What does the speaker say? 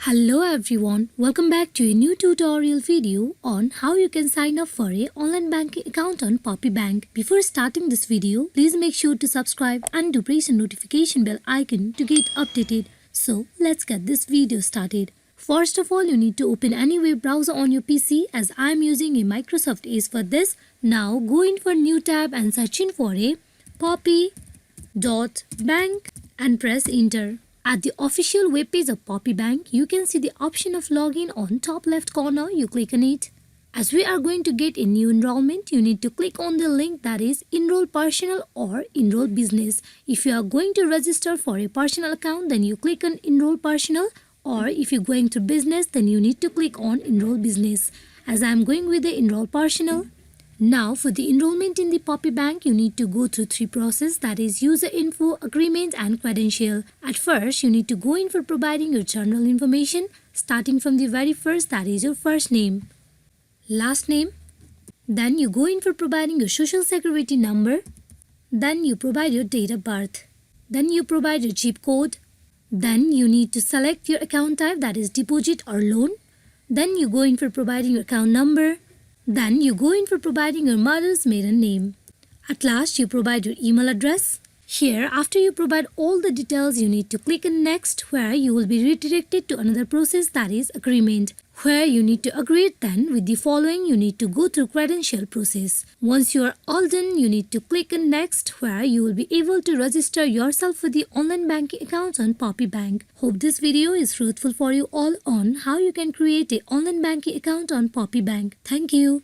Hello everyone, welcome back to a new tutorial video on how you can sign up for a online banking account on Poppy.Bank. Before starting this video, please make sure to subscribe and to press the notification bell icon to get updated. So let's get this video started. First of all, you need to open any web browser on your PC as I am using a Microsoft Edge for this. Now go in for new tab and search in for a Poppy.Bank and press enter. At the official webpage of Poppy.Bank, you can see the option of login on top left corner. You click on it. As we are going to get a new enrollment, you need to click on the link that is Enroll Personal or Enroll Business. If you are going to register for a personal account, then you click on Enroll Personal, or if you're going to business, then you need to click on Enroll Business. As I am going with the Enroll Personal. Now for the enrollment in the Poppy.Bank, you need to go through three processes, that is user info, agreement and credential. At first, you need to go in for providing your general information, starting from the very first, that is your first name, last name. Then you go in for providing your social security number. Then you provide your date of birth. Then you provide your zip code. Then you need to select your account type, that is deposit or loan. Then you go in for providing your account number. Then you go in for providing your mother's maiden name. At last, you provide your email address. Here, after you provide all the details, you need to click on next, where you will be redirected to another process, that is agreement, where you need to agree. Then with the following, you need to go through credential process. Once you are all done, you need to click on next, where you will be able to register yourself for the online banking accounts on Poppy.Bank. Hope this video is fruitful for you all on how you can create an online banking account on Poppy.Bank. Thank you.